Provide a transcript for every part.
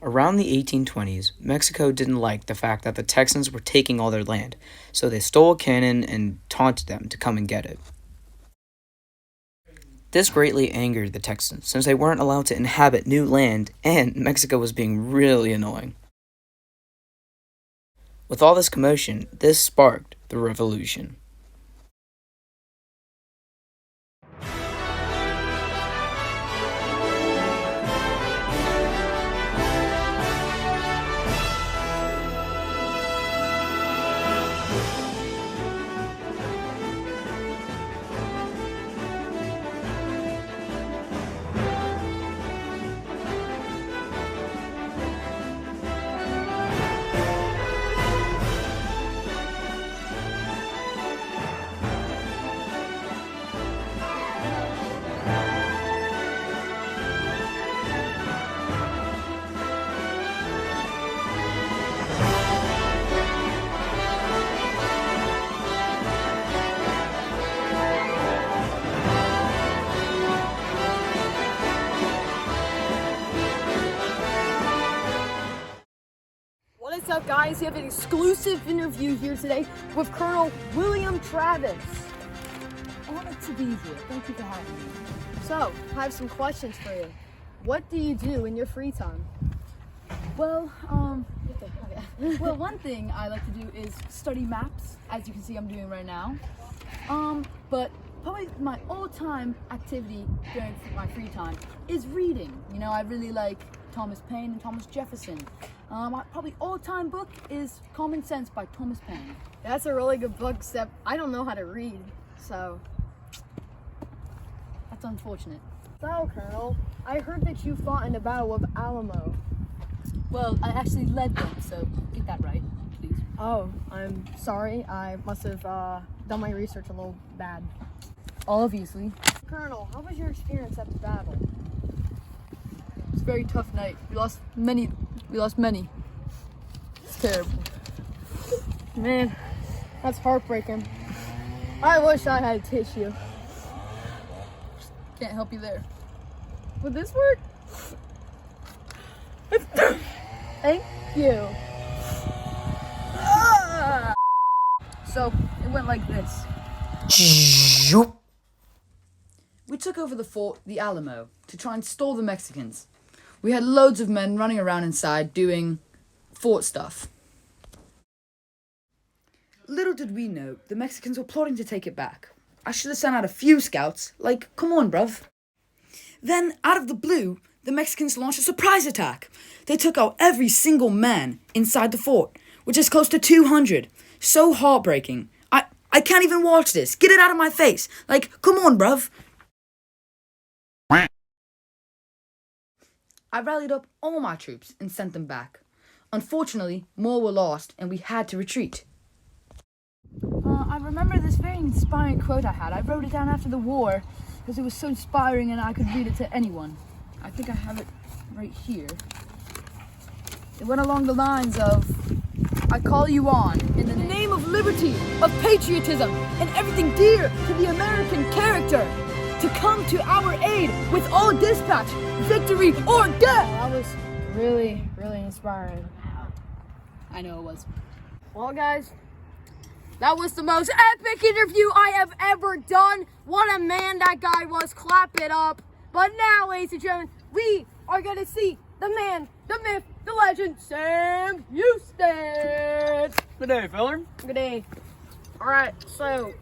Around the 1820s, Mexico didn't like the fact that the Texans were taking all their land, so they stole a cannon and taunted them to come and get it. This greatly angered the Texans, since they weren't allowed to inhabit new land and Mexico was being really annoying. With all this commotion, this sparked the Revolution. What's up, guys? We have an exclusive interview here today with Colonel William Travis. Honored to be here. Thank you for having me. So, I have some questions for you. What do you do in your free time? Well, one thing I like to do is study maps, as you can see I'm doing right now. But probably my all-time activity during my free time is reading. You know, I really like Thomas Paine and Thomas Jefferson. My probably all-time book is Common Sense by Thomas Paine. That's a really good book, except I don't know how to read, so... That's unfortunate. So, Colonel, I heard that you fought in the Battle of Alamo. Well, I actually led them, so get that right, please. Oh, I'm sorry. I must have done my research a little bad. Obviously. Colonel, how was your experience at the battle? It's a very tough night. We lost many. It's terrible. Man, that's heartbreaking. I wish I had tissue. Can't help you there. Would this work? Thank you. So, it went like this. We took over the fort, the Alamo, to try and stall the Mexicans. We had loads of men running around inside doing fort stuff. Little did we know, the Mexicans were plotting to take it back. I should have sent out a few scouts, like, come on, bruv. Then, out of the blue, the Mexicans launched a surprise attack. They took out every single man inside the fort, which is close to 200. So heartbreaking. I can't even watch this. Get it out of my face. Like, come on, bruv. I rallied up all my troops and sent them back. Unfortunately, more were lost and we had to retreat. I remember this very inspiring quote I had. I wrote it down after the war because it was so inspiring and I could read it to anyone. I think I have it right here. It went along the lines of, I call you on in the name of liberty, of patriotism, and everything dear to the American character, to come to our aid with all dispatch, victory or death. That was really, really inspiring. I know it was. Well, guys, that was the most epic interview I have ever done. What a man that guy was. Clap it up. But now, ladies and gentlemen, we are going to see the man, the myth, the legend, Sam Houston. Good day, feller. Good day. All right, so,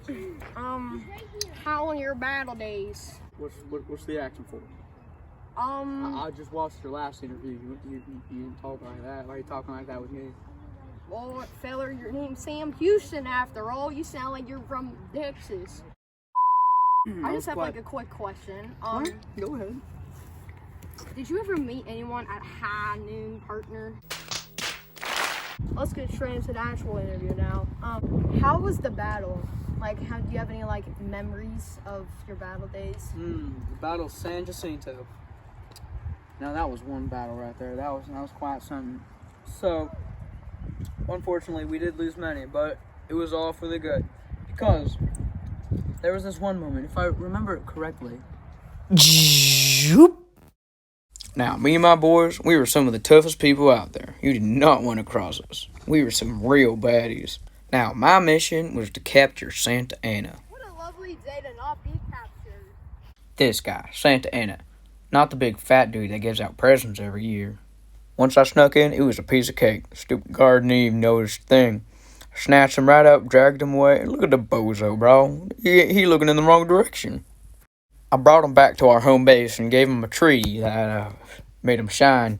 how on your battle days? What's the action for? I just watched your last interview. You didn't talk like that. Why are you talking like that with me? Well, feller, your name's Sam Houston after all. You sound like you're from Texas. I just have like a quick question. Alright, go ahead. Did you ever meet anyone at High Noon, partner? Let's get straight into the actual interview now. How was the battle? Like, do you have any like memories of your battle days? The Battle of San Jacinto. Now that was one battle right there. That was quite something. So, unfortunately, we did lose many, but it was all for the good. Because there was this one moment, if I remember it correctly. Now, me and my boys, we were some of the toughest people out there. You did not want to cross us. We were some real baddies. Now, my mission was to capture Santa Ana. What a lovely day to not be captured. This guy, Santa Ana. Not the big fat dude that gives out presents every year. Once I snuck in, it was a piece of cake. Stupid guard didn't even notice a thing. Snatched him right up, dragged him away, and look at the bozo, bro. He looking in the wrong direction. I brought him back to our home base and gave him a tree that made him shine.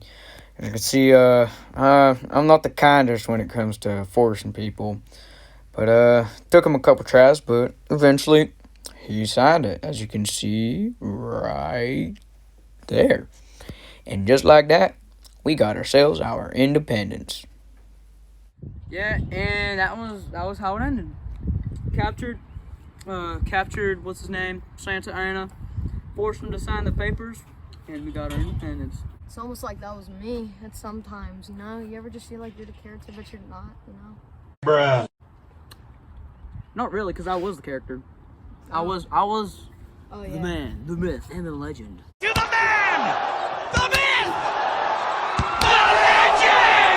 As you can see, I'm not the kindest when it comes to forcing people. But took him a couple tries, but eventually he signed it, as you can see right there. And just like that, we got ourselves our independence. Yeah, and that was how it ended. Captured, what's his name? Santa Ana. Forced him to sign the papers, and we got our independence. It's almost like that was me at sometimes, you know? You ever just feel like you're the character, but you're not, you know? Bruh. Not really, because I was the character. I was Oh, yeah. the man, the myth, and the legend. You're the man! The myth! The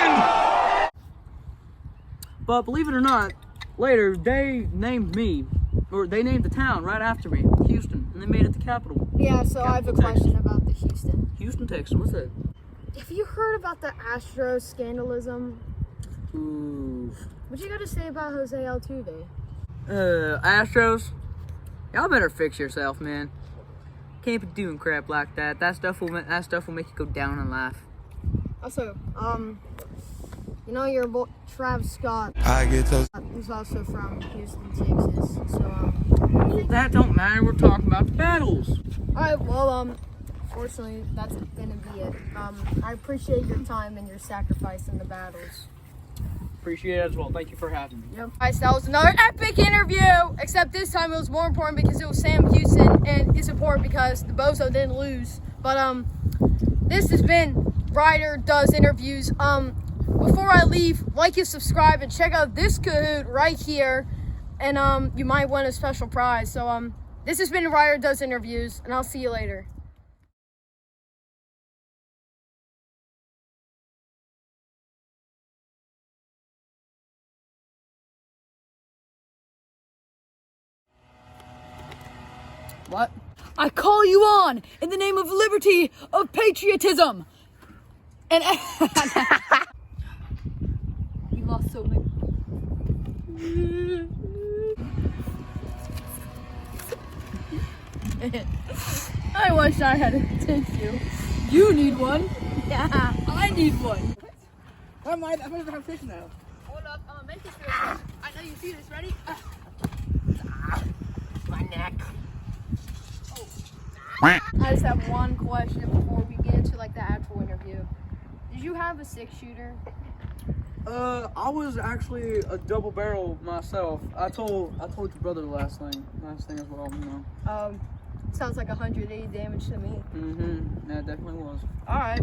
legend! But believe it or not, later they named me, or they named the town right after me, Houston, and they made it the capital. Yeah, so I have a Capital question about the Houston. Houston, Texas. What's that? Have you heard about the Astros scandalism? Ooh. What you got to say about Jose Altuve? Astros, y'all better fix yourself, man. Can't be doing crap like that. That stuff will make you go down in life. Also, you know your boy Travis Scott I get those. is also from Houston, Texas. So, That don't matter. We're talking about the battles. alright, well, fortunately, that's gonna be it. I appreciate your time and your sacrifice in the battles. Appreciate it as well. Thank you for having me. Yep. Guys, that was another epic interview. Except this time it was more important because it was Sam Houston, and it's important because the Bozo didn't lose. But this has been Ryder Does Interviews. Before I leave, like and subscribe and check out this Kahoot right here, and you might win a special prize. So this has been Ryder Does Interviews, and I'll see you later. What? I call you on in the name of liberty, of patriotism. And we lost so many. I wish I had a tissue. You need one. Yeah. I need one. I might have fish now. Hold up, make this real quick. I know you see this. Ready? My neck. I just have one question before we get into like the actual interview. Did you have a 6-shooter? I was actually a double barrel myself. I told your brother the last thing as well, you know. Sounds like 180 damage to me. That definitely was. All right.